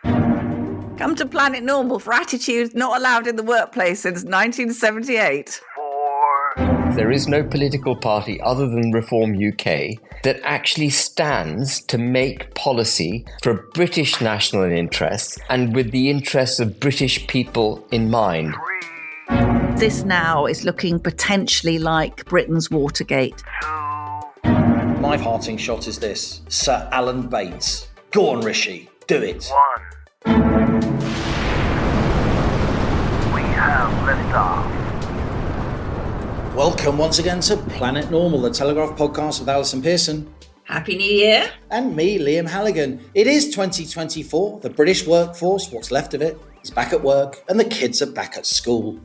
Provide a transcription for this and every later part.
5. Come to Planet Normal for attitudes not allowed in the workplace since 1978. 4. There is no political party other than Reform UK that actually stands to make policy for British national interests and with the interests of British people in mind. 3. This now is looking potentially like Britain's Watergate. 2. My parting shot is this. Sir Alan Bates. Go on, Rishi. Do it. 1. We have liftoff. Welcome once again to Planet Normal, the Telegraph podcast with Allison Pearson. Happy New Year. And me, Liam Halligan. It is 2024. The British workforce, what's left of it, is back at work and the kids are back at school.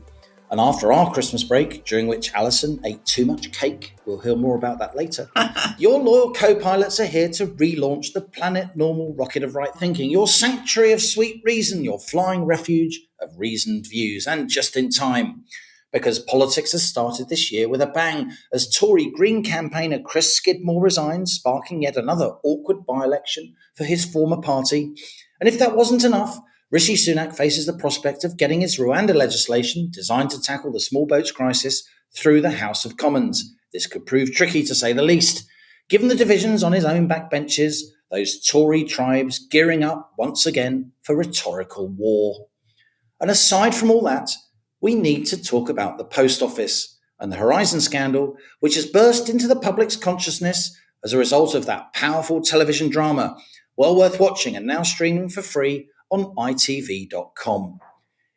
And after our Christmas break, during which Allison ate too much cake, we'll hear more about that later, your loyal co-pilots are here to relaunch the Planet Normal rocket of right thinking, your sanctuary of sweet reason, your flying refuge of reasoned views, and just in time. Because politics has started this year with a bang, as Tory Green campaigner Chris Skidmore resigns, sparking yet another awkward by-election for his former party. And if that wasn't enough, Rishi Sunak faces the prospect of getting his Rwanda legislation, designed to tackle the small boats crisis, through the House of Commons. This could prove tricky, to say the least. Given the divisions on his own backbenches, those Tory tribes gearing up once again for rhetorical war. And aside from all that, we need to talk about the Post Office and the Horizon scandal, which has burst into the public's consciousness as a result of that powerful television drama, well worth watching and now streaming for free on itv.com.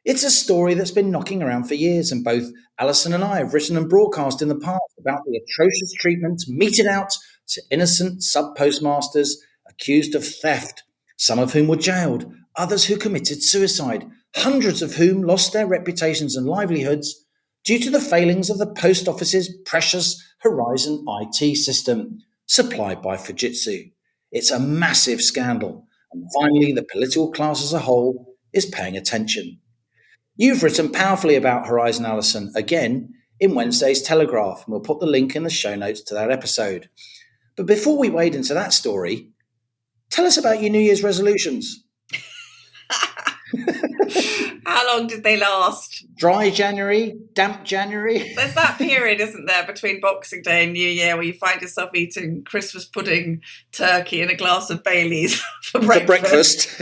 It's a story that's been knocking around for years, and both Allison and I have written and broadcast in the past about the atrocious treatment meted out to innocent sub-postmasters accused of theft, some of whom were jailed, others who committed suicide, hundreds of whom lost their reputations and livelihoods due to the failings of the Post Office's precious Horizon IT system, supplied by Fujitsu. It's a massive scandal, and finally the political class as a whole is paying attention. You've written powerfully about Horizon, Allison, again in Wednesday's Telegraph, and we'll put the link in the show notes to that episode. But before we wade into that story, tell us about your New Year's resolutions. How long did they last? Dry January, damp January. There's that period, isn't there, between Boxing Day and New Year where you find yourself eating Christmas pudding, turkey and a glass of Baileys for breakfast.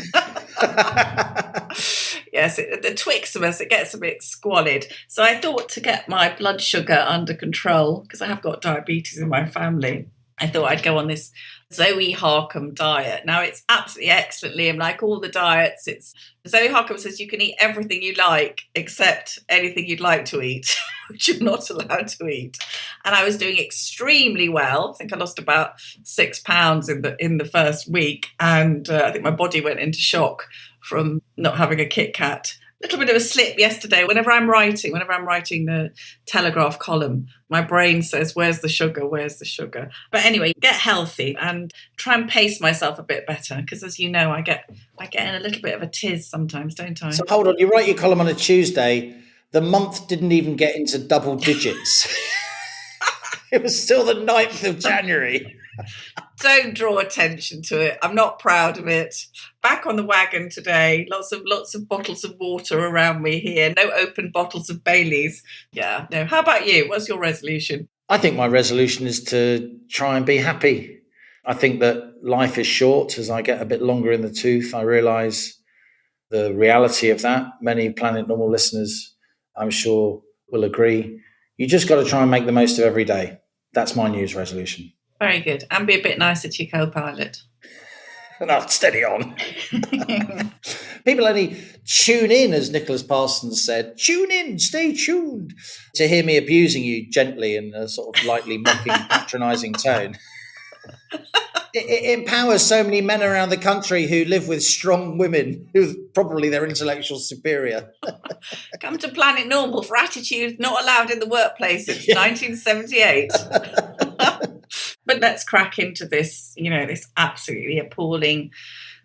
Yes, the Twixmas, it gets a bit squalid. So I thought, to get my blood sugar under control, because I have got diabetes in my family, I thought I'd go on this Zoe Harcombe diet. Now, it's absolutely excellent, Liam. Like all the diets, Zoe Harcombe says you can eat everything you like except anything you'd like to eat, which you're not allowed to eat. And I was doing extremely well. I think I lost about 6 pounds in the first week, and I think my body went into shock from not having a Kit Kat. Little bit of a slip yesterday. Whenever I'm writing the Telegraph column, my brain says, where's the sugar? Where's the sugar? But anyway, get healthy and try and pace myself a bit better, because as you know, I get in a little bit of a tiz sometimes, don't I? So hold on, you write your column on a Tuesday. The month didn't even get into double digits. It was still the 9th of January. Don't draw attention to it. I'm not proud of it. Back on the wagon today. Lots of bottles of water around me here. No open bottles of Baileys. Yeah, no. How about you? What's your resolution? I think my resolution is to try and be happy. I think that life is short. As I get a bit longer in the tooth, I realise the reality of that. Many Planet Normal listeners, I'm sure, will agree. You just got to try and make the most of every day. That's my New Year's resolution. Very good. And be a bit nicer to your co-pilot. No, steady on. People only tune in, as Nicholas Parsons said. Tune in, stay tuned. To hear me abusing you gently in a sort of lightly mocking, patronising tone. It empowers so many men around the country who live with strong women, who probably their intellectual superior. Come to Planet Normal for attitudes not allowed in the workplace since 1978. But let's crack into this, this absolutely appalling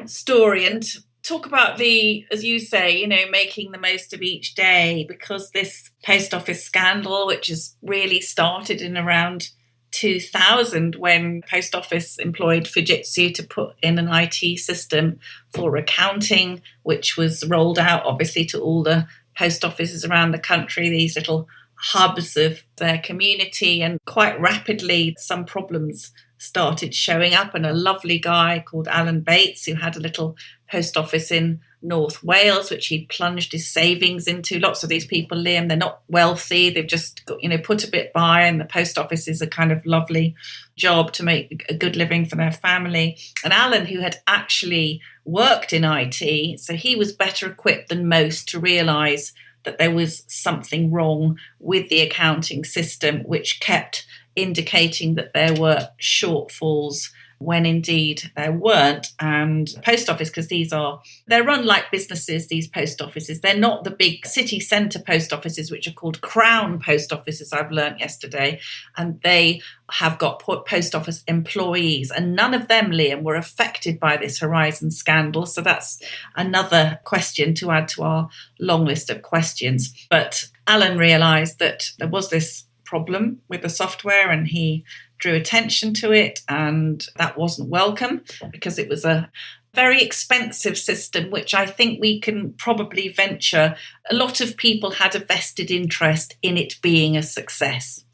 story and talk about as you say, making the most of each day, because this post office scandal, which has really started in around 2000 when Post Office employed Fujitsu to put in an IT system for accounting, which was rolled out obviously to all the post offices around the country, these little hubs of their community. And quite rapidly, some problems started showing up. And a lovely guy called Alan Bates, who had a little post office in North Wales, which he'd plunged his savings into. Lots of these people, Liam, they're not wealthy. They've just got, put a bit by, and the post office is a kind of lovely job to make a good living for their family. And Alan, who had actually worked in IT, so he was better equipped than most to realise that there was something wrong with the accounting system, which kept indicating that there were shortfalls when indeed there weren't. And post office, because they're run like businesses, these post offices. They're not the big city centre post offices, which are called crown post offices, I've learnt yesterday. And they have got post office employees, and none of them, Liam, were affected by this Horizon scandal. So that's another question to add to our long list of questions. But Alan realised that there was this problem with the software, and he drew attention to it, and that wasn't welcome because it was a very expensive system, which I think we can probably venture a lot of people had a vested interest in it being a success.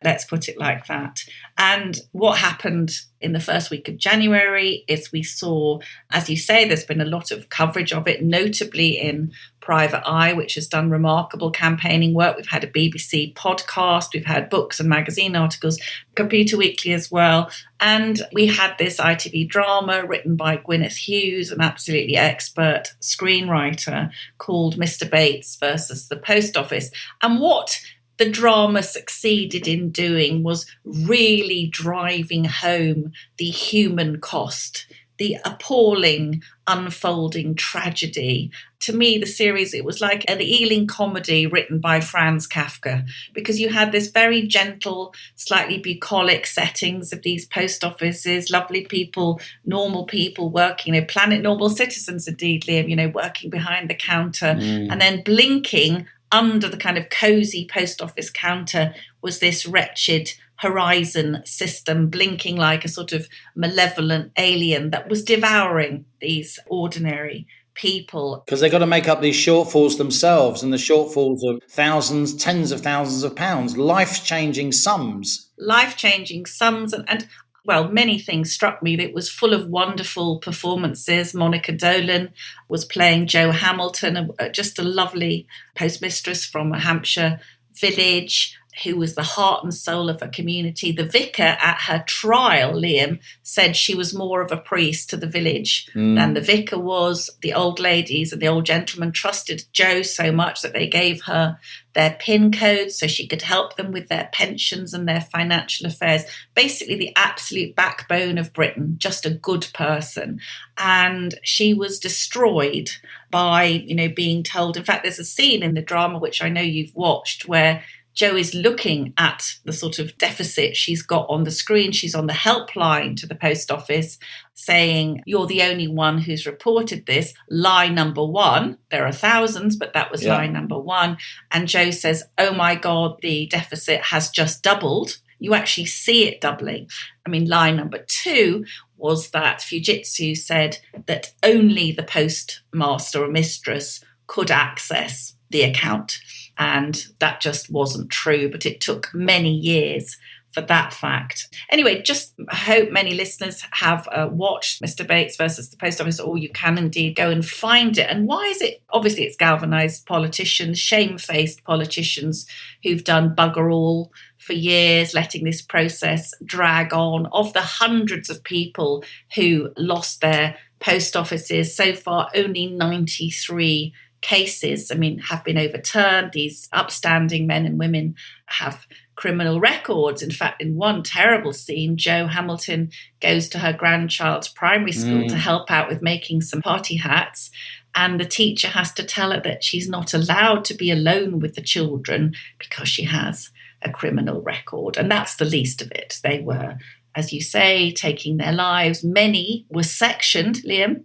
Let's put it like that. And what happened in the first week of January is we saw, as you say, there's been a lot of coverage of it, notably in Private Eye, which has done remarkable campaigning work. We've had a BBC podcast, we've had books and magazine articles, Computer Weekly as well. And we had this ITV drama written by Gwyneth Hughes, an absolutely expert screenwriter, called Mr. Bates versus the Post Office. And what the drama succeeded in doing was really driving home the human cost, the appalling unfolding tragedy. To me, the series, it was like an Ealing comedy written by Franz Kafka, because you had this very gentle, slightly bucolic settings of these post offices, lovely people, normal people working, planet normal citizens indeed, Liam, working behind the counter, and then blinking under the kind of cosy post office counter was this wretched Horizon system, blinking like a sort of malevolent alien that was devouring these ordinary people. Because they've got to make up these shortfalls themselves, and the shortfalls of thousands, tens of thousands of pounds, life-changing sums. Life-changing sums, and well, many things struck me. It was full of wonderful performances. Monica Dolan was playing Jo Hamilton, just a lovely postmistress from a Hampshire village who was the heart and soul of her community. The vicar at her trial, Liam, said she was more of a priest to the village than the vicar was. The old ladies and the old gentlemen trusted Jo so much that they gave her their PIN codes so she could help them with their pensions and their financial affairs. Basically, the absolute backbone of Britain, just a good person. And she was destroyed by, being told. In fact, there's a scene in the drama, which I know you've watched, where Jo is looking at the sort of deficit she's got on the screen. She's on the helpline to the post office saying, "You're the only one who's reported this. Lie number one." There are thousands, but that was lie number one. And Jo says, "Oh my God, the deficit has just doubled." You actually see it doubling. Lie number two was that Fujitsu said that only the postmaster or mistress could access the account. And that just wasn't true, but it took many years for that fact. Anyway, just hope many listeners have watched Mr. Bates versus the Post Office, or you can indeed go and find it. And why is it? Obviously, it's galvanised politicians, shamefaced politicians who've done bugger all for years, letting this process drag on. Of the hundreds of people who lost their post offices, so far only 93 cases, have been overturned. These upstanding men and women have criminal records. In fact, in one terrible scene, Jo Hamilton goes to her grandchild's primary school to help out with making some party hats. And the teacher has to tell her that she's not allowed to be alone with the children because she has a criminal record. And that's the least of it. They were, as you say, taking their lives. Many were sectioned, Liam,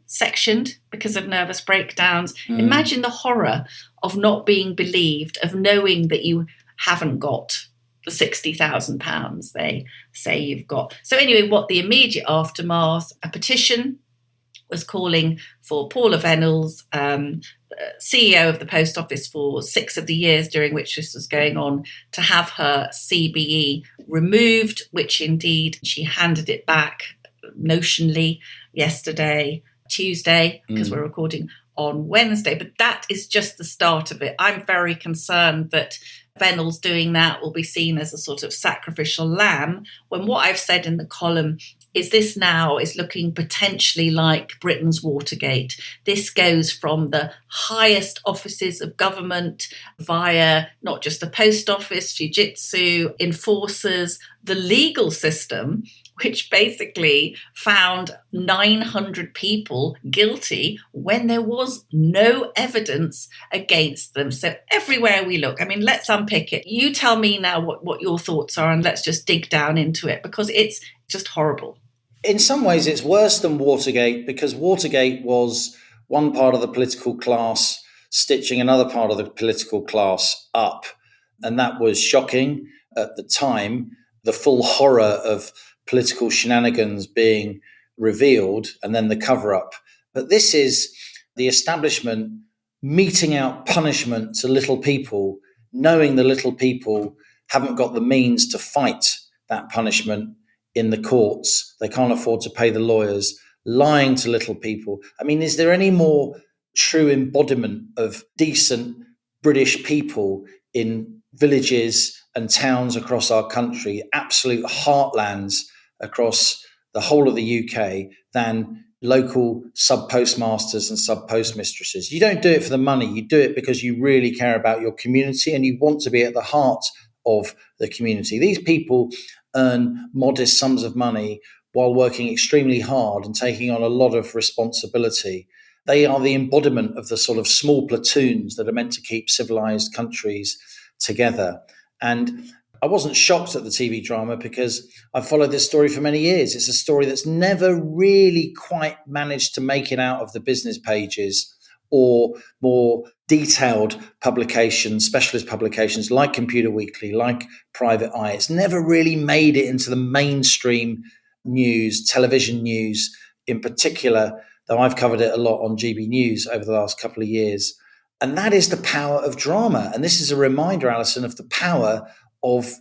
because of nervous breakdowns. Imagine the horror of not being believed, of knowing that you haven't got the £60,000 they say you've got. So anyway, what the immediate aftermath, a petition was calling for Paula Venables, CEO of the Post Office for 6 of the years during which this was going on, to have her CBE removed, which indeed she handed it back notionally yesterday, Tuesday, because we're recording on Wednesday. But that is just the start of it. I'm very concerned that Venables doing that will be seen as a sort of sacrificial lamb, when what I've said in the column is this now is looking potentially like Britain's Watergate. This goes from the highest offices of government via not just the post office, Fujitsu, enforcers, the legal system, which basically found 900 people guilty when there was no evidence against them. So everywhere we look, I mean, let's unpick it. You tell me now what your thoughts are, and let's just dig down into it, because it's just horrible. In some ways, it's worse than Watergate, because Watergate was one part of the political class stitching another part of the political class up. And that was shocking at the time, the full horror of political shenanigans being revealed and then the cover-up. But this is the establishment meting out punishment to little people, knowing the little people haven't got the means to fight that punishment in the courts. They can't afford to pay the lawyers, lying to little people. I mean, is there any more true embodiment of decent British people in villages and towns across our country, absolute heartlands across the whole of the UK, than local sub-postmasters and sub-postmistresses? You don't do it for the money. You do it because you really care about your community and you want to be at the heart of the community. These people earn modest sums of money while working extremely hard and taking on a lot of responsibility. They are the embodiment of the sort of small platoons that are meant to keep civilized countries together. And I wasn't shocked at the TV drama because I've followed this story for many years. It's a story that's never really quite managed to make it out of the business pages or more detailed publications, specialist publications like Computer Weekly, like Private Eye. It's never really made it into the mainstream news, television news in particular, though I've covered it a lot on GB News over the last couple of years. And that is the power of drama. And this is a reminder, Allison, of the power of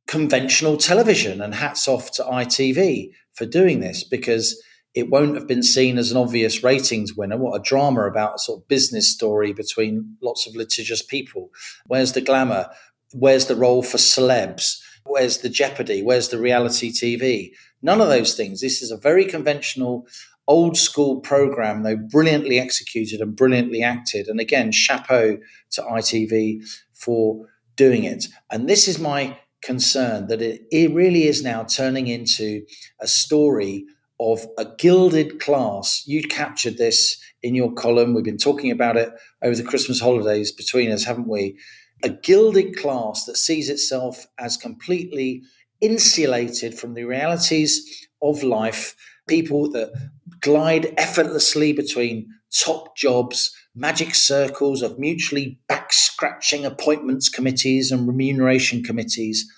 conventional television. And hats off to ITV for doing this, because it won't have been seen as an obvious ratings winner. What a drama about a sort of business story between lots of litigious people. Where's the glamour? Where's the role for celebs? Where's the jeopardy? Where's the reality TV? None of those things. This is a very conventional, old school program, though brilliantly executed and brilliantly acted. And again, chapeau to ITV for doing it. And this is my concern, that it really is now turning into a story of a gilded class. You captured this in your column. We've been talking about it over the Christmas holidays between us, haven't we? A gilded class that sees itself as completely insulated from the realities of life, people that glide effortlessly between top jobs, magic circles of mutually back-scratching appointments committees and remuneration committees.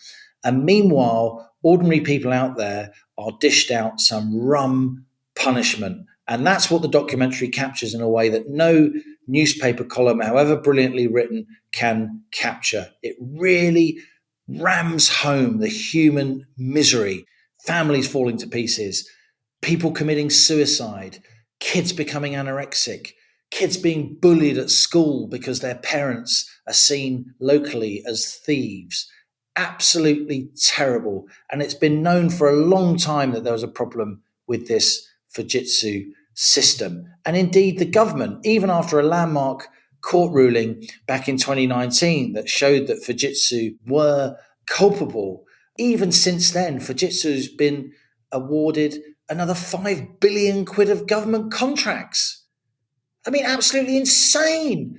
And meanwhile, ordinary people out there are dished out some rum punishment. And that's what the documentary captures in a way that no newspaper column, however brilliantly written, can capture. It really rams home the human misery, families falling to pieces, people committing suicide, kids becoming anorexic, kids being bullied at school because their parents are seen locally as thieves. Absolutely terrible. And it's been known for a long time that there was a problem with this Fujitsu system. And indeed, the government, even after a landmark court ruling back in 2019 that showed that Fujitsu were culpable, even since then, Fujitsu's been awarded another 5 billion quid of government contracts. I mean, absolutely insane.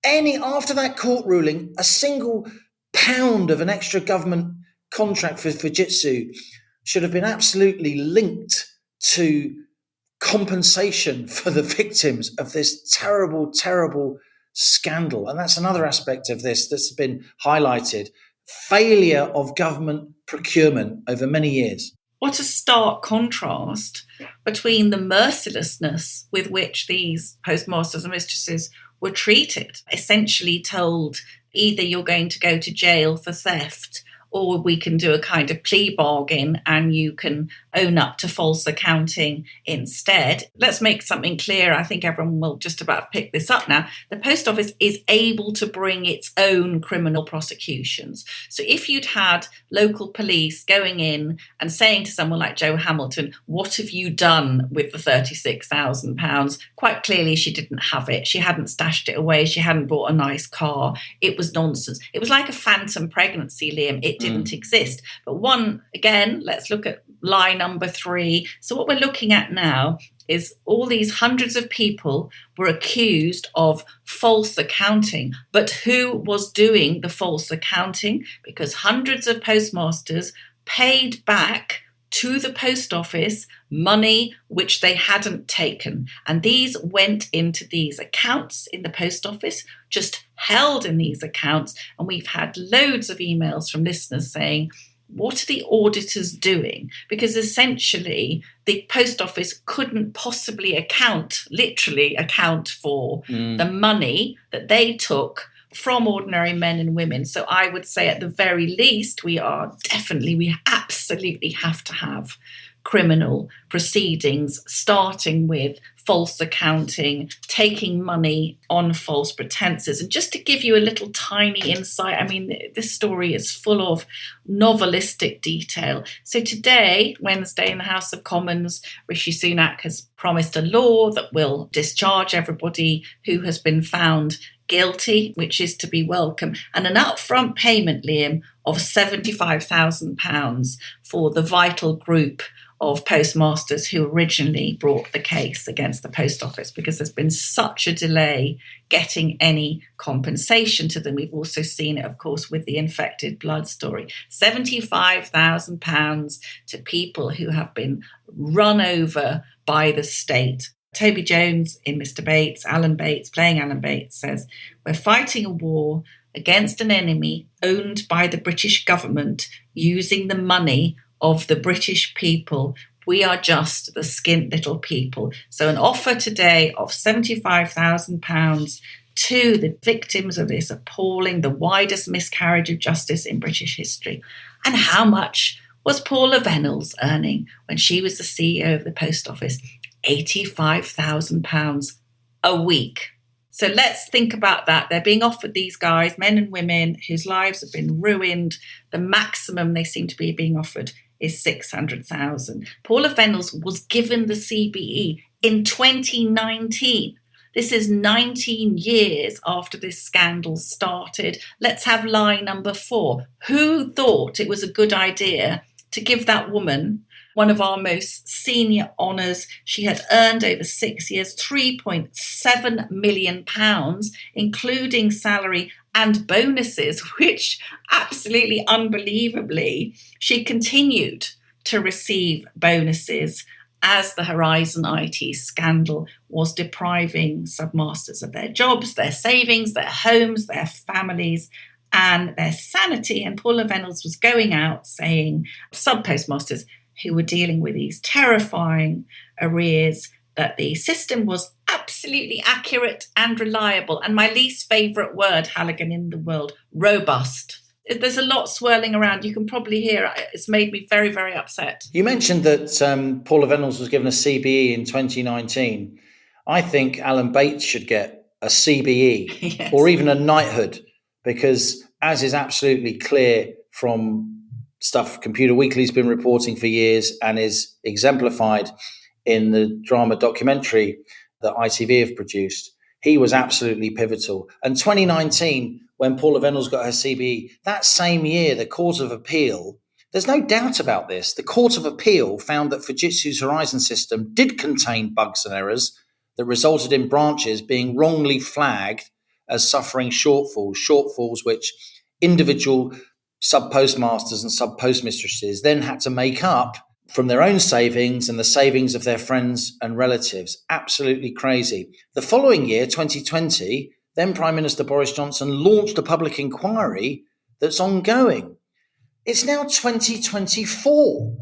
After that court ruling, a single pound of an extra government contract for Fujitsu should have been absolutely linked to compensation for the victims of this terrible, terrible scandal. And that's another aspect of this that's been highlighted failure of government procurement over many years. What a stark contrast between the mercilessness with which these postmasters and mistresses were treated, essentially told either you're going to go to jail for theft or we can do a kind of plea bargain and you can own up to false accounting instead. Let's make something clear. I think everyone will just about pick this up now. The Post Office is able to bring its own criminal prosecutions. So if you'd had local police going in and saying to someone like Jo Hamilton, what have you done with the £36,000? Quite clearly, she didn't have it. She hadn't stashed it away. She hadn't bought a nice car. It was nonsense. It was like a phantom pregnancy, Liam. It didn't exist. But let's look at lie number 3. So what we're looking at now is all these hundreds of people were accused of false accounting. But who was doing the false accounting? Because hundreds of postmasters paid back to the post office money which they hadn't taken. And these went into these accounts in the post office, just held in these accounts. And we've had loads of emails from listeners saying, what are the auditors doing? Because essentially the post office couldn't possibly literally account for the money that they took from ordinary men and women. So I would say at the very least, we absolutely have to have criminal proceedings, starting with false accounting, taking money on false pretenses. And just to give you a little tiny insight, I mean, this story is full of novelistic detail. So today, Wednesday, in the House of Commons, Rishi Sunak has promised a law that will discharge everybody who has been found guilty, which is to be welcome, and an upfront payment, Liam, of £75,000 for the vital group of postmasters who originally brought the case against the post office, because there's been such a delay getting any compensation to them. We've also seen it, of course, with the infected blood story. £75,000 to people who have been run over by the state. Toby Jones in Mr. Bates, Alan Bates, playing Alan Bates, says, we're fighting a war against an enemy owned by the British government using the money of the British people. We are just the skint little people. So an offer today of £75,000 to the victims of this appalling, the widest miscarriage of justice in British history. And how much was Paula Venables earning when she was the CEO of the Post Office? £85,000 a week. So let's think about that. They're being offered, these guys, men and women whose lives have been ruined. The maximum they seem to be being offered is £600,000. Paula Venables was given the CBE in 2019. This is 19 years after this scandal started. Let's have lie number 4. Who thought it was a good idea to give that woman one of our most senior honours? She had earned over 6 years £3.7 million, including salary and bonuses, which absolutely unbelievably, she continued to receive bonuses as the Horizon IT scandal was depriving submasters of their jobs, their savings, their homes, their families, and their sanity. And Paula Venables was going out saying, sub-postmasters who were dealing with these terrifying arrears, that the system was absolutely accurate and reliable. And my least favourite word, Halligan, in the world, robust. There's a lot swirling around. You can probably hear it's made me very, very upset. You mentioned that Paula Venables was given a CBE in 2019. I think Alan Bates should get a CBE yes. or even a knighthood, because as is absolutely clear from stuff Computer Weekly's been reporting for years and is exemplified in the drama documentary that ITV have produced, he was absolutely pivotal. And 2019, when Paula Venables got her CBE, that same year, the Court of Appeal, there's no doubt about this, the Court of Appeal found that Fujitsu's Horizon system did contain bugs and errors that resulted in branches being wrongly flagged as suffering shortfalls which individual sub-postmasters and sub-postmistresses then had to make up from their own savings and the savings of their friends and relatives. Absolutely crazy. The following year, 2020, then Prime Minister Boris Johnson launched a public inquiry that's ongoing. It's now 2024,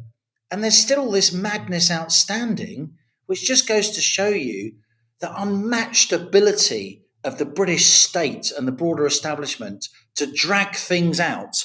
and there's still this madness outstanding, which just goes to show you the unmatched ability of the British state and the broader establishment to drag things out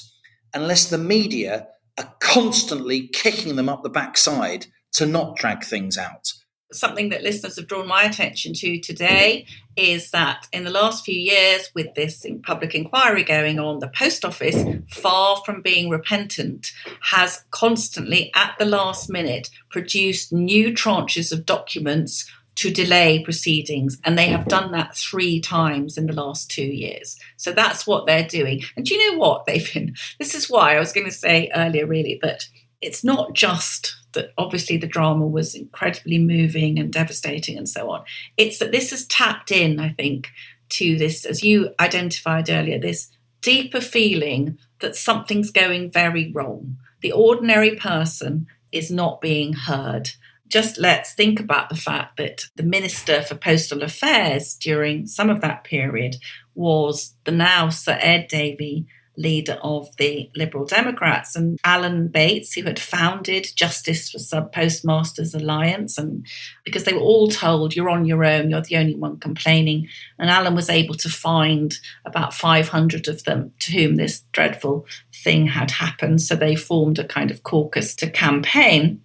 unless the media are constantly kicking them up the backside to not drag things out. Something that listeners have drawn my attention to today is that in the last few years, with this public inquiry going on, the Post Office, far from being repentant, has constantly, at the last minute, produced new tranches of documents to delay proceedings. And they have done that 3 times in the last 2 years. So that's what they're doing. And do you know what, this is why I was going to say earlier, really, that it's not just that obviously the drama was incredibly moving and devastating and so on. It's that this has tapped in, I think, to this, as you identified earlier, this deeper feeling that something's going very wrong. The ordinary person is not being heard. Just let's think about the fact that the Minister for Postal Affairs during some of that period was the now Sir Ed Davey, leader of the Liberal Democrats, and Alan Bates, who had founded Justice for Sub-Postmasters Alliance, and because they were all told, you're on your own, you're the only one complaining, and Alan was able to find about 500 of them to whom this dreadful thing had happened, so they formed a kind of caucus to campaign.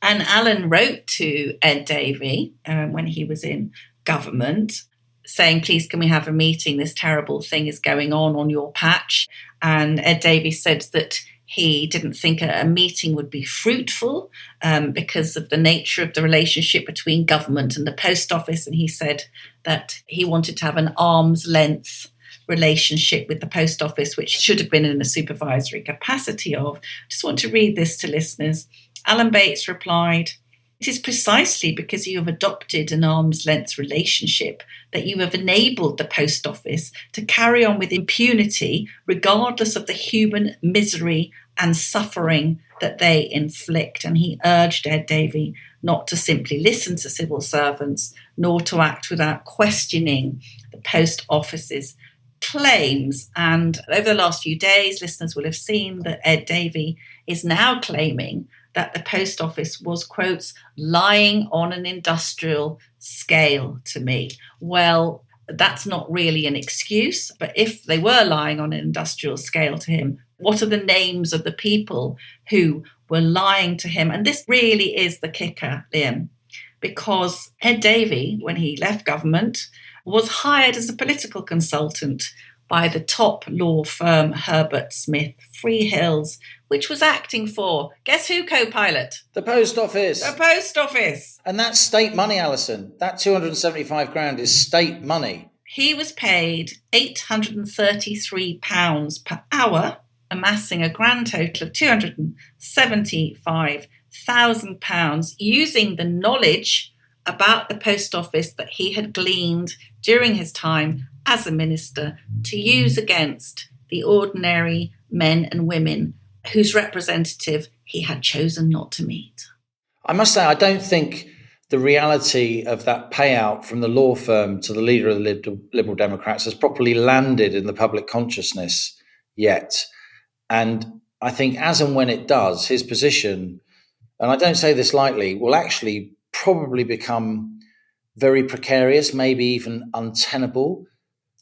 And Alan wrote to Ed Davey when he was in government, saying, please, can we have a meeting? This terrible thing is going on your patch. And Ed Davey said that he didn't think a meeting would be fruitful because of the nature of the relationship between government and the post office. And he said that he wanted to have an arm's length relationship with the post office, which should have been in a supervisory capacity of. Just want to read this to listeners. Alan Bates replied, it is precisely because you have adopted an arm's length relationship that you have enabled the post office to carry on with impunity, regardless of the human misery and suffering that they inflict. And he urged Ed Davey not to simply listen to civil servants, nor to act without questioning the post office's claims. And over the last few days, listeners will have seen that Ed Davey is now claiming that the post office was, quotes, lying on an industrial scale to me. Well, that's not really an excuse, but if they were lying on an industrial scale to him, what are the names of the people who were lying to him? And this really is the kicker, Liam, because Ed Davey, when he left government, was hired as a political consultant by the top law firm Herbert Smith Freehills, which was acting for, guess who, co-pilot? The Post Office. The Post Office. And that's state money, Alison. That 275 grand is state money. He was paid £833 per hour, amassing a grand total of £275,000, using the knowledge about the Post Office that he had gleaned during his time as a minister to use against the ordinary men and women whose representative he had chosen not to meet. I must say, I don't think the reality of that payout from the law firm to the leader of the Liberal Democrats has properly landed in the public consciousness yet. And I think as and when it does, his position, and I don't say this lightly, will actually probably become very precarious, maybe even untenable.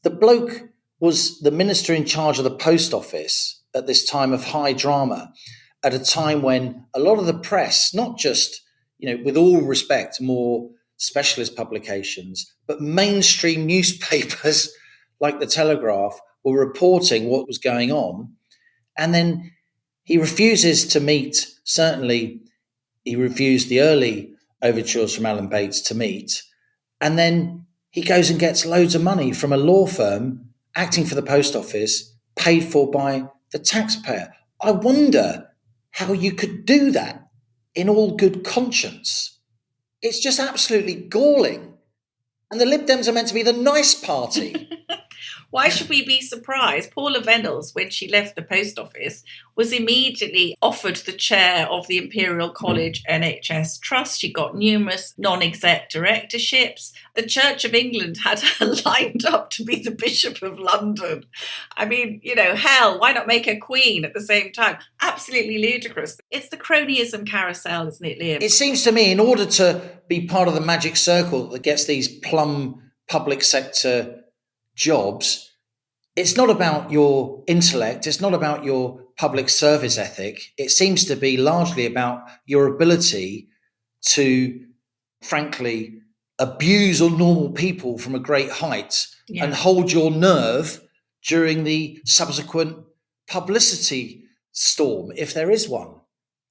The bloke was the minister in charge of the Post Office at this time of high drama, at a time when a lot of the press, not just, with all respect, more specialist publications, but mainstream newspapers like the Telegraph were reporting what was going on. And then he refuses to meet, certainly he refused the early overtures from Alan Bates to meet. And then he goes and gets loads of money from a law firm acting for the Post Office, paid for by the taxpayer. I wonder how you could do that in all good conscience. It's just absolutely galling. And the Lib Dems are meant to be the nice party. Why should we be surprised? Paula Venables, when she left the post office, was immediately offered the chair of the Imperial College NHS Trust. She got numerous non-exec directorships. The Church of England had her lined up to be the Bishop of London. I mean, hell, why not make her Queen at the same time? Absolutely ludicrous. It's the cronyism carousel, isn't it, Liam? It seems to me, in order to be part of the magic circle that gets these plum public sector jobs, it's not about your intellect, it's not about your public service ethic. It seems to be largely about your ability to, frankly, abuse normal people from a great height and hold your nerve during the subsequent publicity storm, if there is one.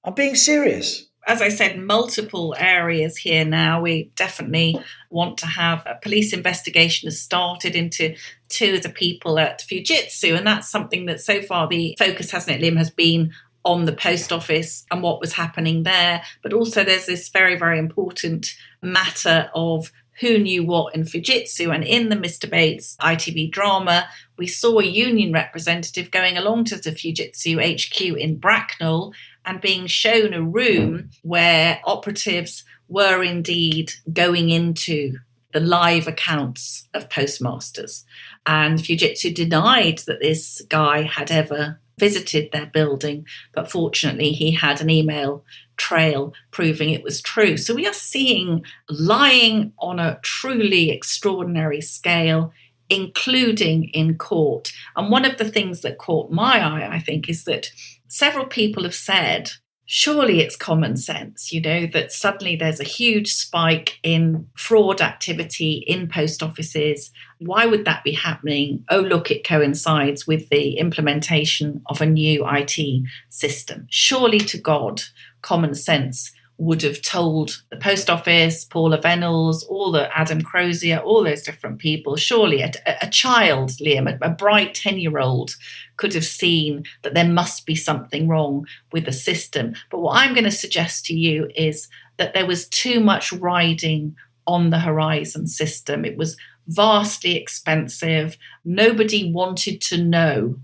I'm being serious. As I said, multiple areas here now. We definitely want to have a police investigation has started into two of the people at Fujitsu. And that's something that so far the focus, hasn't it, Liam, has been on the post office and what was happening there. But also there's this very, very important matter of who knew what in Fujitsu. And in the Mr. Bates ITV drama, we saw a union representative going along to the Fujitsu HQ in Bracknell and being shown a room where operatives were indeed going into the live accounts of postmasters. And Fujitsu denied that this guy had ever visited their building, but fortunately he had an email trail proving it was true. So we are seeing lying on a truly extraordinary scale, including in court. And one of the things that caught my eye, I think, is that several people have said, surely it's common sense, that suddenly there's a huge spike in fraud activity in post offices. Why would that be happening? Oh, look, it coincides with the implementation of a new IT system. Surely to God, common sense would have told the post office, Paula Venables, all the Adam Crozier, all those different people. Surely a child, Liam, a bright 10-year-old could have seen that there must be something wrong with the system. But what I'm going to suggest to you is that there was too much riding on the Horizon system. It was vastly expensive. Nobody wanted to know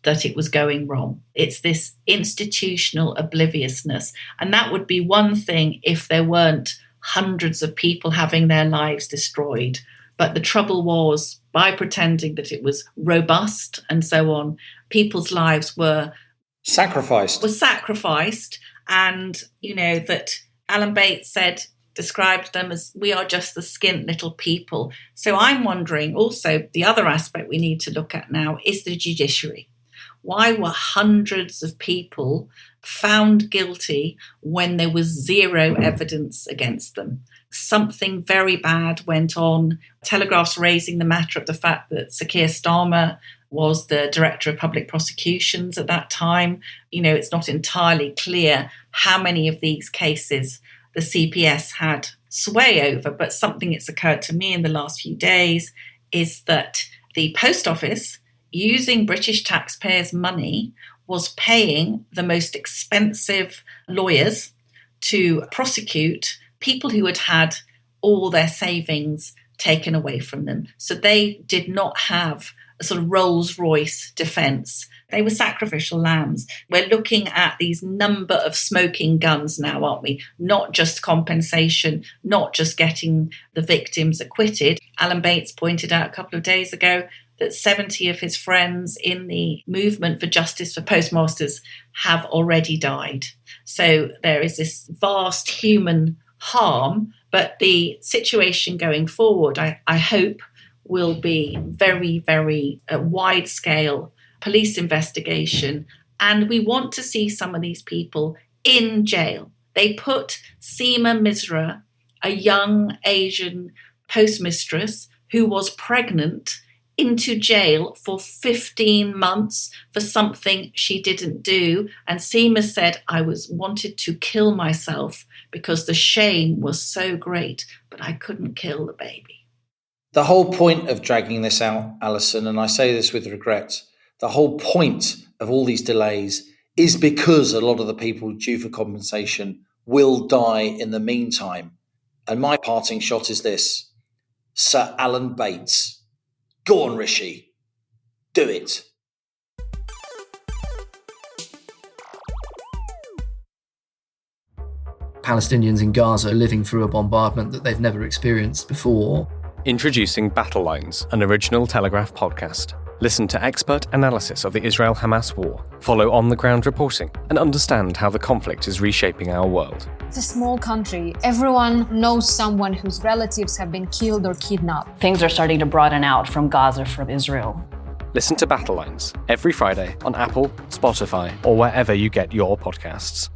that it was going wrong. It's this institutional obliviousness. And that would be one thing if there weren't hundreds of people having their lives destroyed. But the trouble was, by pretending that it was robust and so on, people's lives were sacrificed. And, that Alan Bates described them as, we are just the skint little people. So I'm wondering also, the other aspect we need to look at now is the judiciary. Why were hundreds of people found guilty when there was zero evidence against them? Something very bad went on. Telegraph's raising the matter of the fact that Sir Keir Starmer was the Director of Public Prosecutions at that time. It's not entirely clear how many of these cases the CPS had sway over, but something that's occurred to me in the last few days is that the Post Office, using British taxpayers' money, was paying the most expensive lawyers to prosecute people who had had all their savings taken away from them. So they did not have a sort of Rolls-Royce defence. They were sacrificial lambs. We're looking at these number of smoking guns now, aren't we? Not just compensation, not just getting the victims acquitted. Alan Bates pointed out a couple of days ago that 70 of his friends in the movement for justice for postmasters have already died. So there is this vast human harm, but the situation going forward, I hope, will be very, very wide-scale police investigation. And we want to see some of these people in jail. They put Seema Misra, a young Asian postmistress who was pregnant, into jail for 15 months for something she didn't do. And Seema said, I wanted to kill myself because the shame was so great, but I couldn't kill the baby. The whole point of dragging this out, Allison, and I say this with regret, the whole point of all these delays is because a lot of the people due for compensation will die in the meantime. And my parting shot is this: Sir Alan Bates. Go on, Rishi. Do it. Palestinians in Gaza are living through a bombardment that they've never experienced before. Introducing Battle Lines, an original Telegraph podcast. Listen to expert analysis of the Israel-Hamas war, follow on-the-ground reporting, and understand how the conflict is reshaping our world. It's a small country. Everyone knows someone whose relatives have been killed or kidnapped. Things are starting to broaden out from Gaza, from Israel. Listen to Battle Lines every Friday on Apple, Spotify, or wherever you get your podcasts.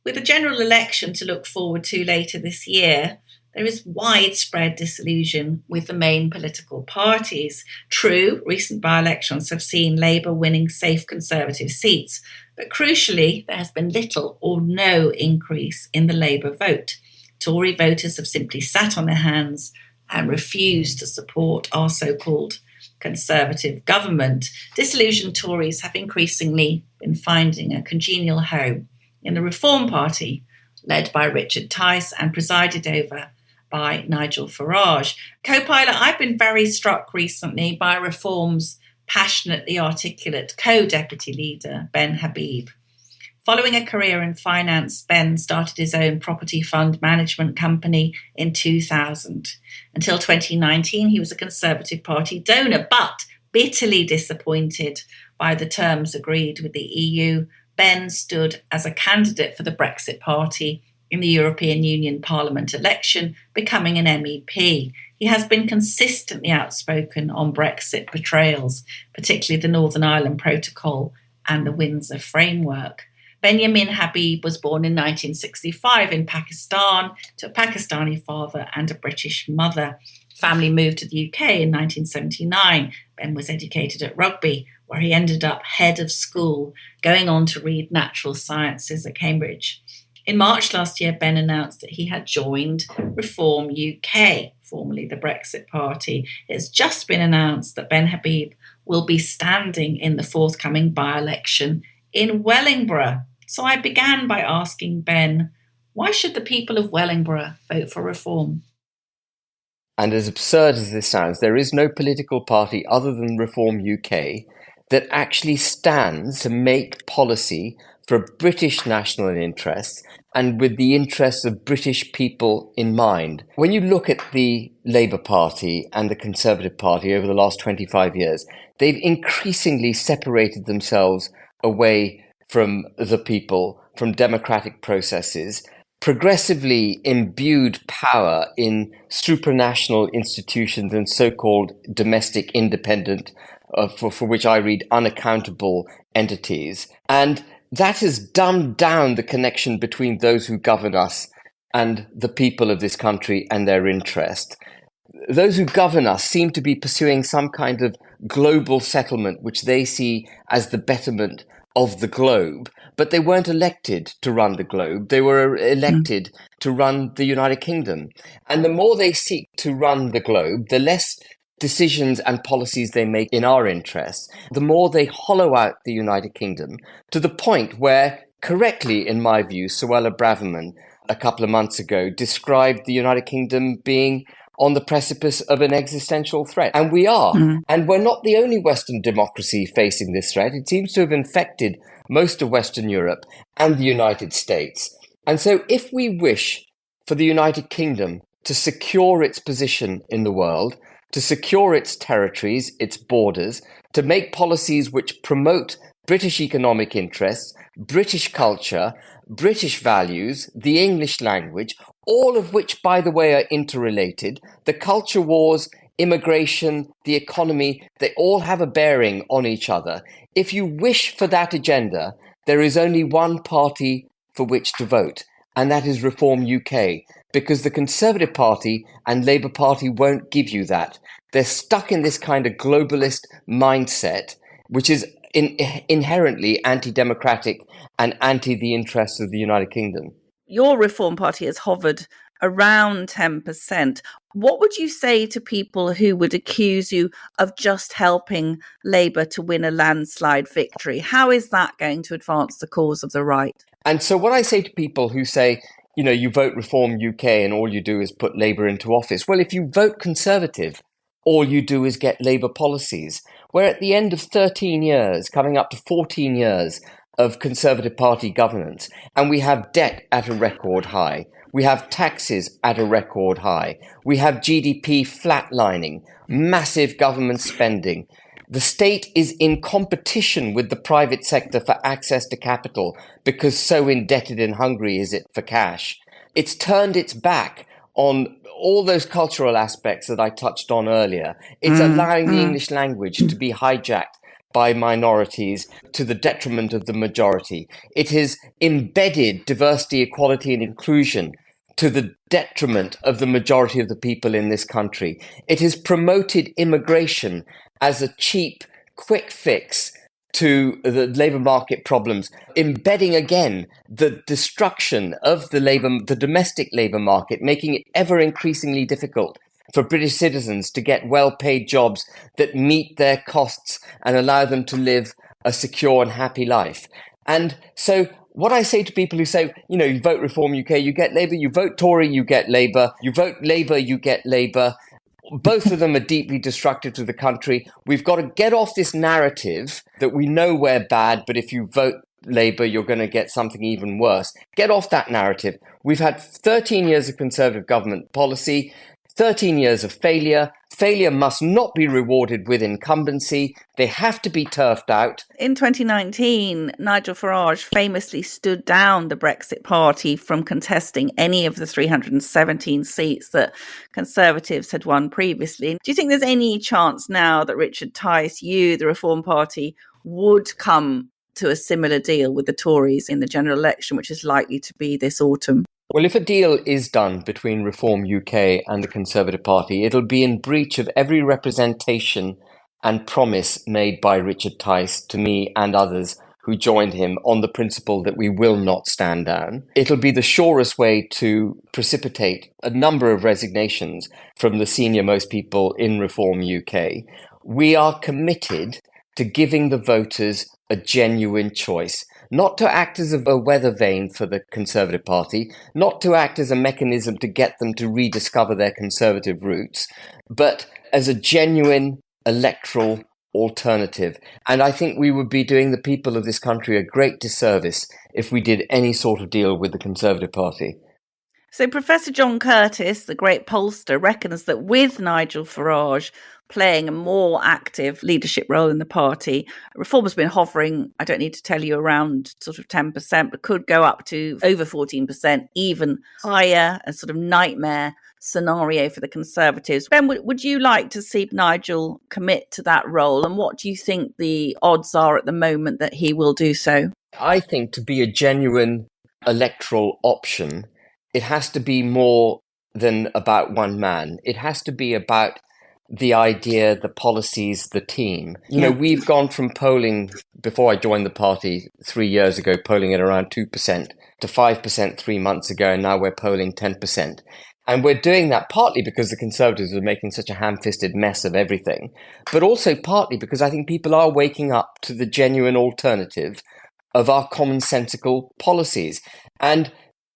With a general election to look forward to later this year, there is widespread disillusion with the main political parties. True, recent by-elections have seen Labour winning safe Conservative seats, but crucially, there has been little or no increase in the Labour vote. Tory voters have simply sat on their hands and refused to support our so-called Conservative government. Disillusioned Tories have increasingly been finding a congenial home in the Reform Party, led by Richard Tice and presided over by Nigel Farage. Co-pilot, I've been very struck recently by Reform's passionately articulate co-deputy leader, Ben Habib. Following a career in finance, Ben started his own property fund management company in 2000. Until 2019, he was a Conservative Party donor, but bitterly disappointed by the terms agreed with the EU. Ben stood as a candidate for the Brexit Party in the European Union Parliament election, becoming an MEP. He has been consistently outspoken on Brexit betrayals, particularly the Northern Ireland Protocol and the Windsor Framework. Benjamin Habib was born in 1965 in Pakistan to a Pakistani father and a British mother. Family moved to the UK in 1979. Ben was educated at Rugby, where he ended up head of school, going on to read natural sciences at Cambridge. In March last year, Ben announced that he had joined Reform UK, formerly the Brexit Party. It's just been announced that Ben Habib will be standing in the forthcoming by-election in Wellingborough. So I began by asking Ben, why should the people of Wellingborough vote for Reform? And as absurd as this sounds, there is no political party other than Reform UK that actually stands to make policy for British national interests and with the interests of British people in mind. When you look at the Labour Party and the Conservative Party over the last 25 years, they've increasingly separated themselves away from the people, from democratic processes, progressively imbued power in supranational institutions and so-called domestic independent, for which I read unaccountable entities. And that has dumbed down the connection between those who govern us and the people of this country and their interest. Those who govern us seem to be pursuing some kind of global settlement, which they see as the betterment of the globe, but they weren't elected to run the globe. They were elected to run the United Kingdom. And the more they seek to run the globe, the less decisions and policies they make in our interests, the more they hollow out the United Kingdom to the point where, correctly, in my view, Suella Braverman, a couple of months ago, described the United Kingdom being on the precipice of an existential threat. And we are. And we're not the only Western democracy facing this threat. It seems to have infected most of Western Europe and the United States. And so if we wish for the United Kingdom to secure its position in the world, to secure its territories, its borders, to make policies which promote British economic interests, British culture, British values, the English language, all of which, by the way, are interrelated. The culture wars, immigration, the economy, they all have a bearing on each other. If you wish for that agenda, there is only one party for which to vote, and that is Reform UK, because the Conservative Party and Labour Party won't give you that. They're stuck in this kind of globalist mindset, which is inherently anti-democratic and anti the interests of the United Kingdom. Your Reform Party has hovered around 10%. What would you say to people who would accuse you of just helping Labour to win a landslide victory? How is that going to advance the cause of the right? And so what I say to people who say, you vote Reform UK and all you do is put Labour into office. Well, if you vote Conservative, all you do is get Labour policies. Where at the end of 13 years, coming up to 14 years of Conservative Party governance, and we have debt at a record high, we have taxes at a record high, we have GDP flatlining, massive government spending. The state is in competition with the private sector for access to capital because so indebted and hungry is it for cash. It's turned its back on all those cultural aspects that I touched on earlier. It's allowing the English language to be hijacked by minorities to the detriment of the majority. It has embedded diversity, equality, and inclusion to the detriment of the majority of the people in this country. It has promoted immigration as a cheap, quick fix to the labour market problems, embedding again the destruction of the domestic labour market, making it ever increasingly difficult for British citizens to get well-paid jobs that meet their costs and allow them to live a secure and happy life. And so what I say to people who say, you vote Reform UK, you get Labour, you vote Tory, you get Labour, you vote Labour, you get Labour. Both of them are deeply destructive to the country. We've got to get off this narrative that we know we're bad, but if you vote Labour, you're going to get something even worse. Get off that narrative. We've had 13 years of Conservative government policy, 13 years of failure. Failure must not be rewarded with incumbency. They have to be turfed out. In 2019, Nigel Farage famously stood down the Brexit Party from contesting any of the 317 seats that Conservatives had won previously. Do you think there's any chance now that Richard Tice, the Reform Party, would come to a similar deal with the Tories in the general election, which is likely to be this autumn? Well, if a deal is done between Reform UK and the Conservative Party, it'll be in breach of every representation and promise made by Richard Tice to me and others who joined him on the principle that we will not stand down. It'll be the surest way to precipitate a number of resignations from the senior-most people in Reform UK. We are committed to giving the voters a genuine choice. Not to act as a weather vane for the Conservative Party, not to act as a mechanism to get them to rediscover their Conservative roots, but as a genuine electoral alternative. And I think we would be doing the people of this country a great disservice if we did any sort of deal with the Conservative Party. So Professor John Curtis, the great pollster, reckons that with Nigel Farage playing a more active leadership role in the party, Reform has been hovering, I don't need to tell you, around sort of 10%, but could go up to over 14%, even higher, a sort of nightmare scenario for the Conservatives. Ben, would you like to see Nigel commit to that role? And what do you think the odds are at the moment that he will do so? I think to be a genuine electoral option, it has to be more than about one man. It has to be about the idea, the policies, the team. We've gone from polling, before I joined the party 3 years ago, polling at around 2% to 5% 3 months ago, and now we're polling 10%. And we're doing that partly because the Conservatives are making such a ham-fisted mess of everything, but also partly because I think people are waking up to the genuine alternative of our commonsensical policies. And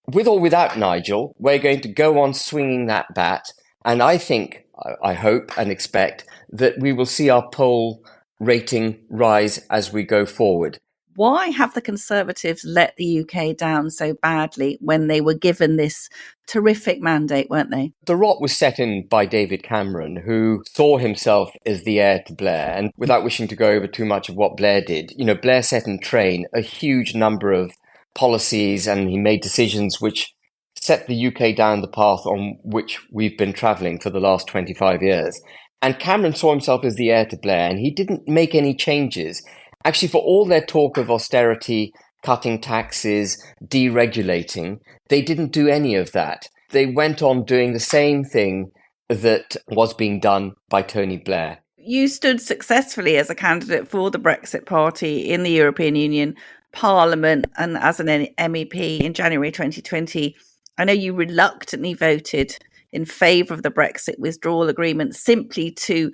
with or without Nigel, we're going to go on swinging that bat. And I hope and expect that we will see our poll rating rise as we go forward. Why have the Conservatives let the UK down so badly when they were given this terrific mandate, weren't they? The rot was set in by David Cameron, who saw himself as the heir to Blair. And without wishing to go over too much of what Blair did, Blair set in train a huge number of policies, and he made decisions which set the UK down the path on which we've been travelling for the last 25 years. And Cameron saw himself as the heir to Blair, and he didn't make any changes. Actually, for all their talk of austerity, cutting taxes, deregulating, they didn't do any of that. They went on doing the same thing that was being done by Tony Blair. You stood successfully as a candidate for the Brexit Party in the European Union Parliament and as an MEP in January 2020. I know you reluctantly voted in favour of the Brexit withdrawal agreement simply to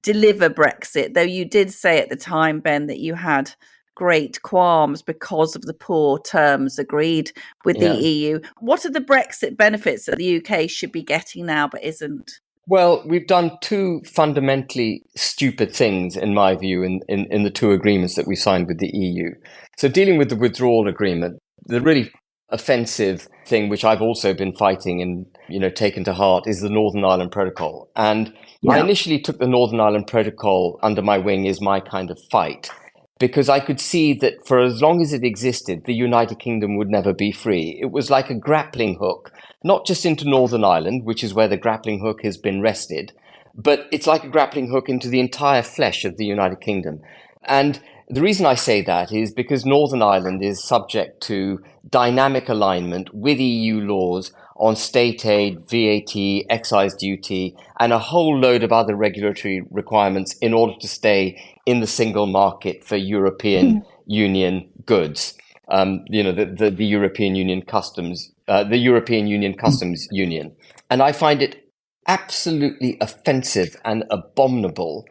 deliver Brexit, though you did say at the time, Ben, that you had great qualms because of the poor terms agreed with the EU. What are the Brexit benefits that the UK should be getting now but isn't? Well, we've done two fundamentally stupid things, in my view, in the two agreements that we signed with the EU. So dealing with the withdrawal agreement, the really offensive thing, which I've also been fighting and, taken to heart, is the Northern Ireland Protocol. And I initially took the Northern Ireland Protocol under my wing as my kind of fight, because I could see that for as long as it existed, the United Kingdom would never be free. It was like a grappling hook, not just into Northern Ireland, which is where the grappling hook has been rested, but it's like a grappling hook into the entire flesh of the United Kingdom. And the reason I say that is because Northern Ireland is subject to dynamic alignment with EU laws on state aid, VAT, excise duty, and a whole load of other regulatory requirements in order to stay in the single market for European Union goods. The European Union Customs, the European Union Customs Union. And I find it absolutely offensive and abominable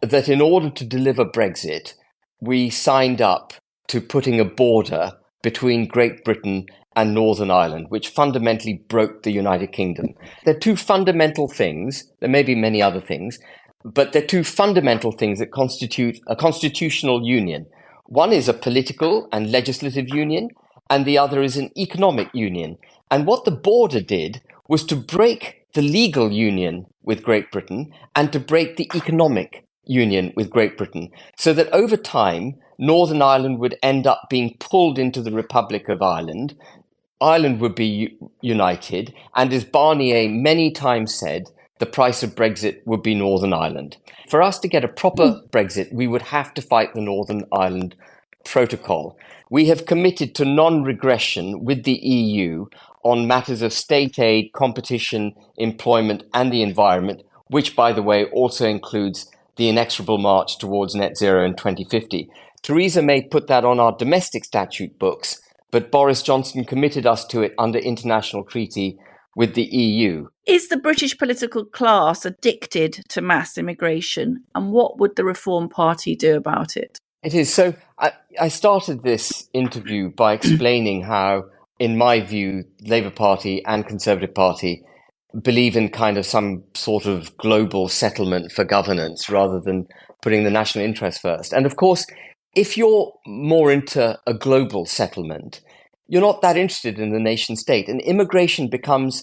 that in order to deliver Brexit, we signed up to putting a border between Great Britain and Northern Ireland, which fundamentally broke the United Kingdom. They're two fundamental things. There may be many other things, but they're two fundamental things that constitute a constitutional union. One is a political and legislative union, and the other is an economic union. And what the border did was to break the legal union with Great Britain and to break the economic union with Great Britain, so that over time, Northern Ireland would end up being pulled into the Republic of Ireland. Ireland would be united, and as Barnier many times said, the price of Brexit would be Northern Ireland. For us to get a proper Brexit, we would have to fight the Northern Ireland Protocol. We have committed to non-regression with the EU on matters of state aid, competition, employment, and the environment, which, by the way, also includes the inexorable march towards net zero in 2050. Theresa May put that on our domestic statute books, but Boris Johnson committed us to it under international treaty with the EU. Is the British political class addicted to mass immigration? And what would the Reform Party do about it? It is. So I started this interview by explaining how, in my view, Labour Party and Conservative Party believe in kind of some sort of global settlement for governance rather than putting the national interest first. And of course, if you're more into a global settlement, you're not that interested in the nation state, and immigration becomes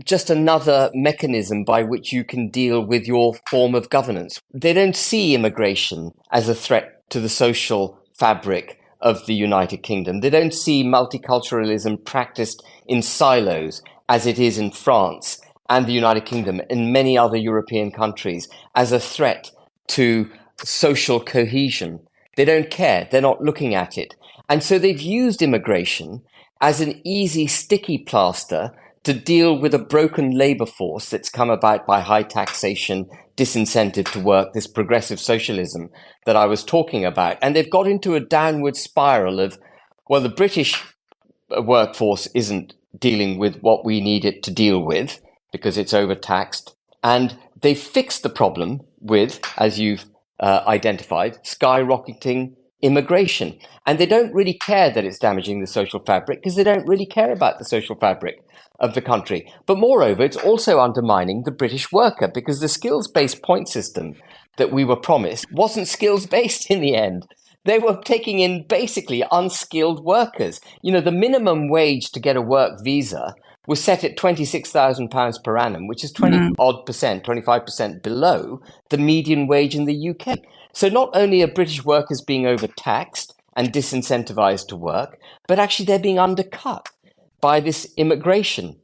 just another mechanism by which you can deal with your form of governance. They don't see immigration as a threat to the social fabric of the United Kingdom. They don't see multiculturalism practiced in silos as it is in France and the United Kingdom and many other European countries as a threat to social cohesion. They don't care. They're not looking at it. And so they've used immigration as an easy, sticky plaster to deal with a broken labour force that's come about by high taxation, disincentive to work, this progressive socialism that I was talking about. And they've got into a downward spiral of, well, the British workforce isn't dealing with what we need it to deal with because it's overtaxed. And they fixed the problem with, as you've identified, skyrocketing immigration. And they don't really care that it's damaging the social fabric because they don't really care about the social fabric of the country. But moreover, it's also undermining the British worker because the skills-based point system that we were promised wasn't skills-based in the end. They were taking in basically unskilled workers. You know, the minimum wage to get a work visa was set at £26,000 per annum, which is 25% below the median wage in the UK. So not only are British workers being overtaxed and disincentivized to work, but actually they're being undercut by this immigration.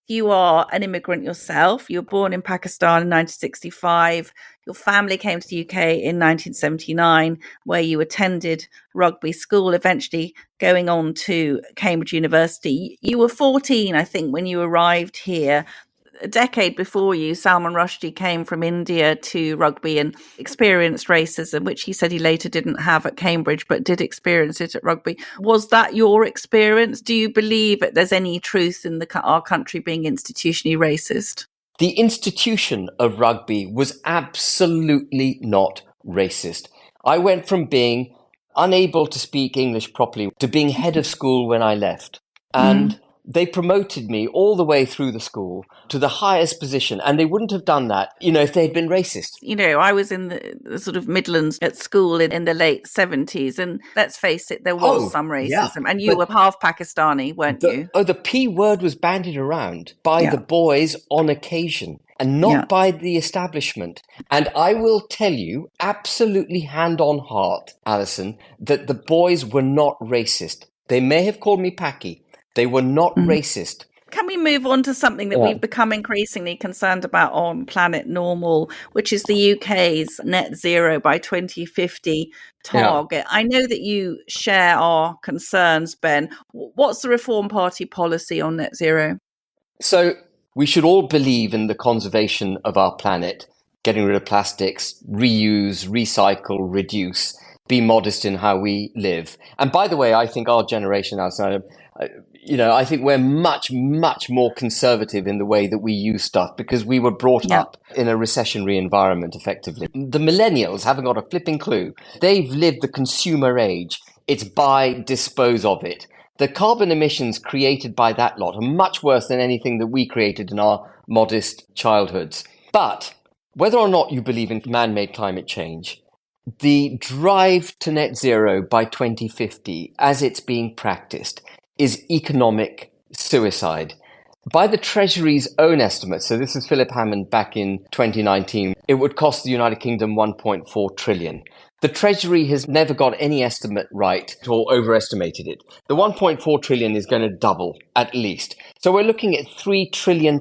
You are an immigrant yourself. You were born in Pakistan in 1965. Your family came to the UK in 1979, where you attended rugby school, eventually going on to Cambridge University. You were 14, I think, when you arrived here. A decade before you, Salman Rushdie came from India to rugby and experienced racism, which he said he later didn't have at Cambridge, but did experience it at rugby. Was that your experience? Do you believe that there's any truth in our country being institutionally racist? The institution of rugby was absolutely not racist. I went from being unable to speak English properly, to being head of school when I left. And they promoted me all the way through the school to the highest position. And they wouldn't have done that, if they had been racist. I was in the sort of Midlands at school in the late 70s. And let's face it, there was some racism. Yeah, and you were half Pakistani, weren't you? The P word was bandied around by the boys on occasion and not by the establishment. And I will tell you, absolutely hand on heart, Alison, that the boys were not racist. They may have called me Paki. They were not racist. Can we move on to something that we've become increasingly concerned about on Planet Normal, which is the UK's net zero by 2050 target? I know that you share our concerns, Ben. What's the Reform Party policy on net zero? So we should all believe in the conservation of our planet, getting rid of plastics, reuse, recycle, reduce, be modest in how we live. And by the way, I think our generation outside, I think we're much, much more conservative in the way that we use stuff because we were brought up in a recessionary environment, effectively. The millennials haven't got a flipping clue. They've lived the consumer age. It's buy, dispose of it. The carbon emissions created by that lot are much worse than anything that we created in our modest childhoods. But whether or not you believe in man-made climate change, the drive to net zero by 2050, as it's being practiced, is economic suicide. By the Treasury's own estimates, so this is Philip Hammond back in 2019, it would cost the United Kingdom 1.4 trillion. The Treasury has never got any estimate right or overestimated it. The 1.4 trillion is going to double at least. So we're looking at £3 trillion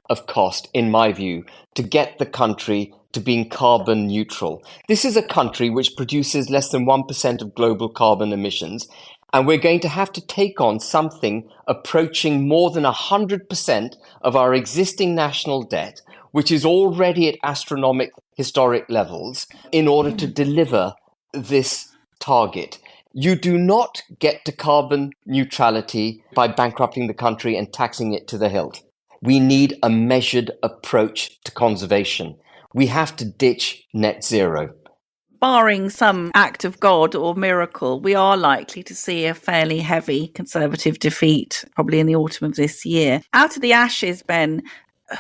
of cost, in my view, to get the country to being carbon neutral. This is a country which produces less than 1% of global carbon emissions. And we're going to have to take on something approaching more than 100% of our existing national debt, which is already at astronomical historic levels, in order to deliver this target. You do not get to carbon neutrality by bankrupting the country and taxing it to the hilt. We need a measured approach to conservation. We have to ditch net zero. Barring some act of God or miracle, we are likely to see a fairly heavy Conservative defeat, probably in the autumn of this year. Out of the ashes, Ben,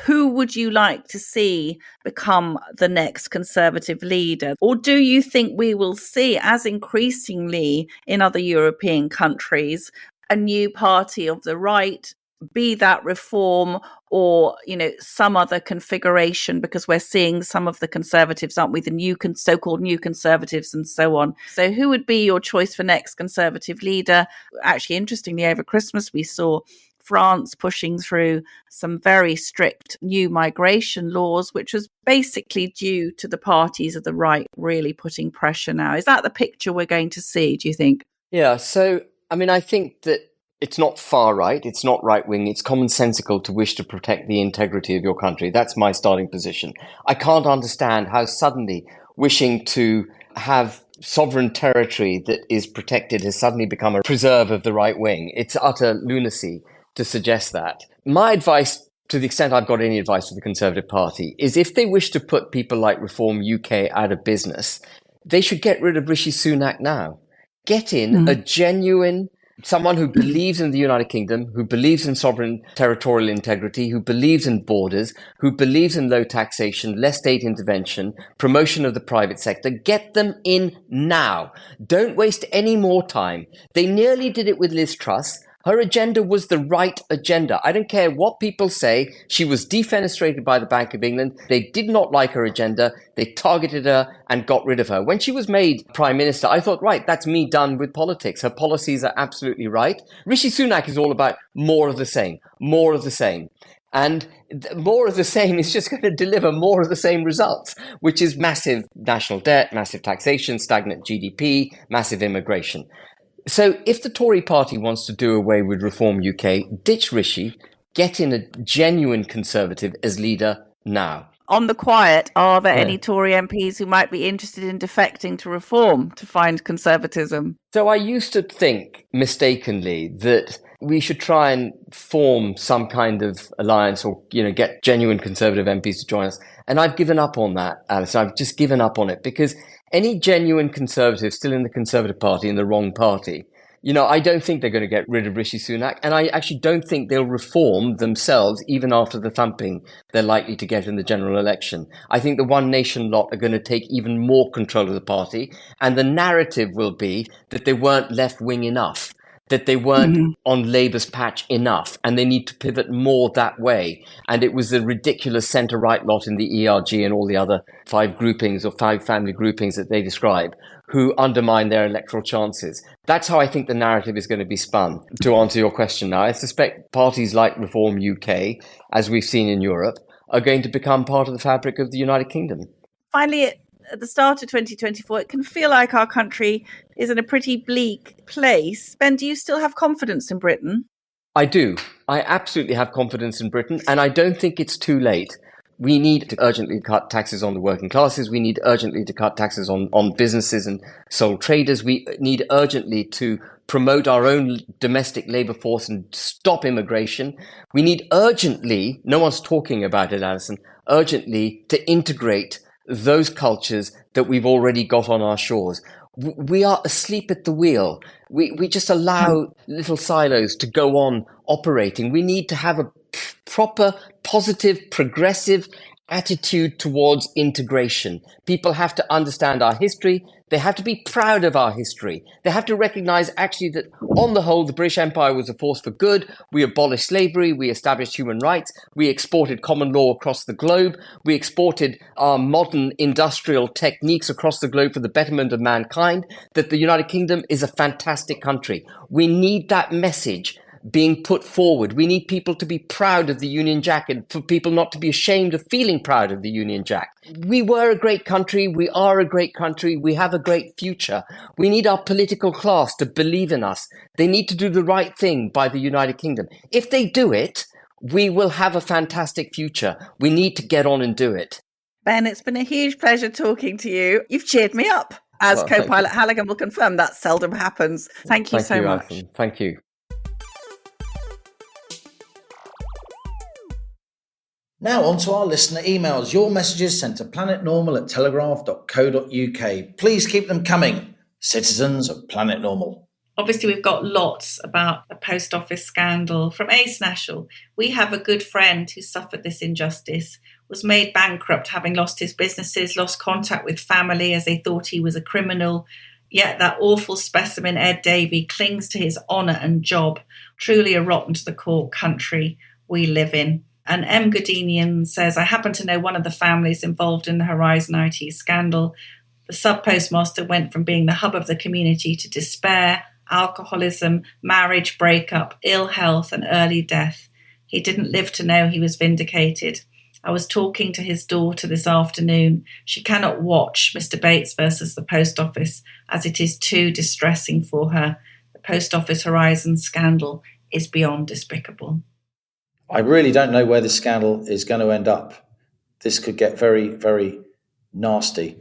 who would you like to see become the next Conservative leader? Or do you think we will see, as increasingly in other European countries, a new party of the right, be that Reform or, some other configuration, because we're seeing some of the Conservatives, aren't we? The new so-called new Conservatives and so on. So who would be your choice for next Conservative leader? Actually, interestingly, over Christmas, we saw France pushing through some very strict new migration laws, which was basically due to the parties of the right really putting pressure now. Is that the picture we're going to see, do you think? Yeah, so, I think that it's not far right, it's not right wing, it's commonsensical to wish to protect the integrity of your country. That's my starting position. I can't understand how suddenly wishing to have sovereign territory that is protected has suddenly become a preserve of the right wing. It's utter lunacy to suggest that. My advice, to the extent I've got any advice for the Conservative Party, is if they wish to put people like Reform UK out of business, they should get rid of Rishi Sunak now. Get in a genuine someone who believes in the United Kingdom, who believes in sovereign territorial integrity, who believes in borders, who believes in low taxation, less state intervention, promotion of the private sector. Get them in now. Don't waste any more time. They nearly did it with Liz Truss. Her agenda was the right agenda. I don't care what people say. She was defenestrated by the Bank of England. They did not like her agenda. They targeted her and got rid of her. When she was made Prime Minister, I thought, right, that's me done with politics. Her policies are absolutely right. Rishi Sunak is all about more of the same, more of the same. And more of the same is just going to deliver more of the same results, which is massive national debt, massive taxation, stagnant GDP, massive immigration. So if the Tory party wants to do away with Reform UK, ditch Rishi, get in a genuine Conservative as leader now. On the quiet, are there any Tory MPs who might be interested in defecting to Reform to find Conservatism? So I used to think mistakenly that we should try and form some kind of alliance or, get genuine Conservative MPs to join us. And I've given up on that, Alice. I've just given up on it because any genuine conservative still in the Conservative Party in the wrong party. I don't think they're going to get rid of Rishi Sunak, and I actually don't think they'll reform themselves even after the thumping they're likely to get in the general election. I think the One Nation lot are going to take even more control of the party, and the narrative will be that they weren't left-wing enough, that they weren't on Labour's patch enough, and they need to pivot more that way. And it was the ridiculous centre-right lot in the ERG and all the other 5 groupings or 5 family groupings that they describe who undermine their electoral chances. That's how I think the narrative is going to be spun. To answer your question now, I suspect parties like Reform UK, as we've seen in Europe, are going to become part of the fabric of the United Kingdom. Finally, at the start of 2024, it can feel like our country is in a pretty bleak place. Ben, do you still have confidence in Britain? I do. I absolutely have confidence in Britain, and I don't think it's too late. We need to urgently cut taxes on the working classes. We need urgently to cut taxes on businesses and sole traders. We need urgently to promote our own domestic labour force and stop immigration. We need urgently, no one's talking about it, Allison, urgently to integrate those cultures that we've already got on our shores. We are asleep at the wheel. We just allow little silos to go on operating. We need to have a proper, positive, progressive attitude towards integration. People have to understand our history. They have to be proud of our history. They have to recognize actually that on the whole, the British Empire was a force for good. We abolished slavery. We established human rights. We exported common law across the globe. We exported our modern industrial techniques across the globe for the betterment of mankind. That the United Kingdom is a fantastic country. We need that message being put forward. We need people to be proud of the Union Jack and for people not to be ashamed of feeling proud of the Union Jack. We were a great country. We are a great country. We have a great future. We need our political class to believe in us. They need to do the right thing by the United Kingdom. If they do it, we will have a fantastic future. We need to get on and do it. Ben, it's been a huge pleasure talking to you. You've cheered me up. As co-pilot Halligan will confirm, that seldom happens. Thank you so much. Allison. Thank you. Now on to our listener emails. Your messages sent to planetnormal@telegraph.co.uk. Please keep them coming, citizens of Planet Normal. Obviously, we've got lots about the post office scandal. From Ace National, we have a good friend who suffered this injustice, was made bankrupt having lost his businesses, lost contact with family as they thought he was a criminal. Yet that awful specimen, Ed Davey, clings to his honour and job. Truly a rotten to the core country we live in. And M. Goodinian says, I happen to know one of the families involved in the Horizon IT scandal. The sub-postmaster went from being the hub of the community to despair, alcoholism, marriage breakup, ill health and early death. He didn't live to know he was vindicated. I was talking to his daughter this afternoon. She cannot watch Mr. Bates versus the Post Office as it is too distressing for her. The Post Office Horizon scandal is beyond despicable. I really don't know where this scandal is going to end up. This could get very, very nasty.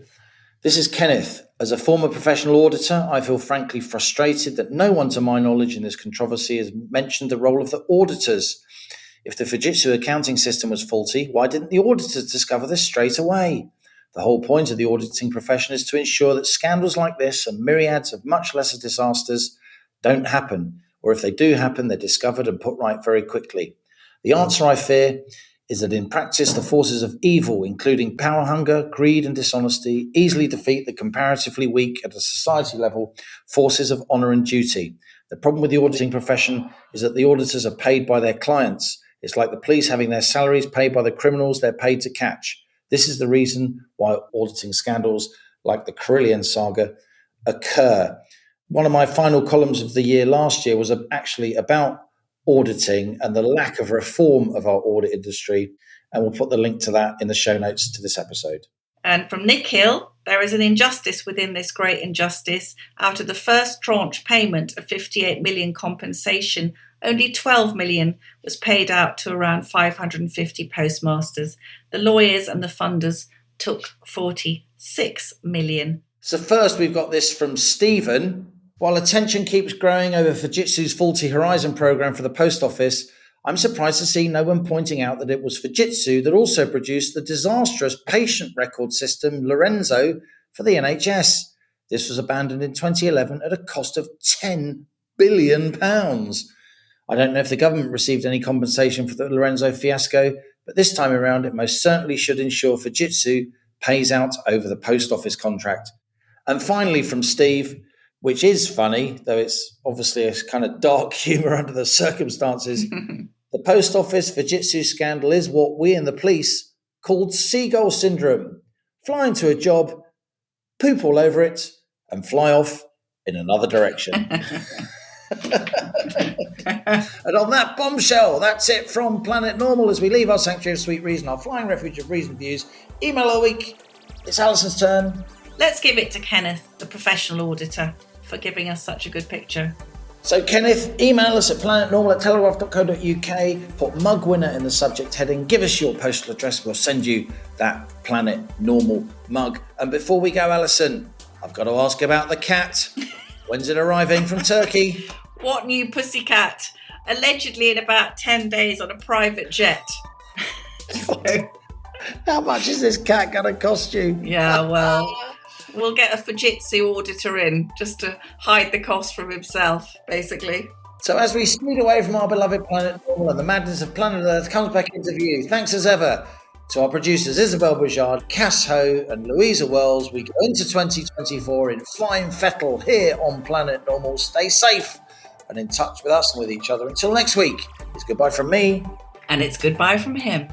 This is Kenneth. As a former professional auditor, I feel frankly frustrated that no one to my knowledge in this controversy has mentioned the role of the auditors. If the Fujitsu accounting system was faulty, why didn't the auditors discover this straight away? The whole point of the auditing profession is to ensure that scandals like this and myriads of much lesser disasters don't happen, or if they do happen, they're discovered and put right very quickly. The answer, I fear, is that in practice, the forces of evil, including power hunger, greed and dishonesty, easily defeat the comparatively weak at a society level forces of honour and duty. The problem with the auditing profession is that the auditors are paid by their clients. It's like the police having their salaries paid by the criminals they're paid to catch. This is the reason why auditing scandals like the Carillion saga occur. One of my final columns of the year last year was actually about auditing and the lack of reform of our audit industry, and we'll put the link to that in the show notes to this episode. And from Nick Hill, there is an injustice within this great injustice. Out of the first tranche payment of 58 million compensation, only 12 million was paid out to around 550 postmasters. The lawyers and the funders took 46 million. So first we've got this from Stephen. While attention keeps growing over Fujitsu's faulty Horizon program for the post office, I'm surprised to see no one pointing out that it was Fujitsu that also produced the disastrous patient record system Lorenzo for the NHS. This was abandoned in 2011 at a cost of £10 billion. I don't know if the government received any compensation for the Lorenzo fiasco, but this time around it most certainly should ensure Fujitsu pays out over the post office contract. And finally from Steve, which is funny, though it's obviously a kind of dark humour under the circumstances, the post office Fujitsu scandal is what we in the police called seagull syndrome. Fly into a job, poop all over it, and fly off in another direction. And on that bombshell, that's it from Planet Normal as we leave our sanctuary of sweet reason, our flying refuge of reason views. Email of the week. It's Alison's turn. Let's give it to Kenneth, the professional auditor, for giving us such a good picture. So Kenneth, email us at planetnormal@telegraph.co.uk, put mug winner in the subject heading, give us your postal address, we'll send you that Planet Normal mug. And before we go, Alison, I've got to ask about the cat. When's it arriving from Turkey? What new pussycat? Allegedly in about 10 days on a private jet. How much is this cat going to cost you? Yeah, well, we'll get a Fujitsu auditor in just to hide the cost from himself, basically. So as we speed away from our beloved Planet Normal and the madness of planet Earth comes back into view, thanks as ever to our producers Isabel Bouchard, Cass Ho and Louisa Wells, we go into 2024 in fine fettle here on Planet Normal. Stay safe and in touch with us and with each other. Until next week, it's goodbye from me. And it's goodbye from him.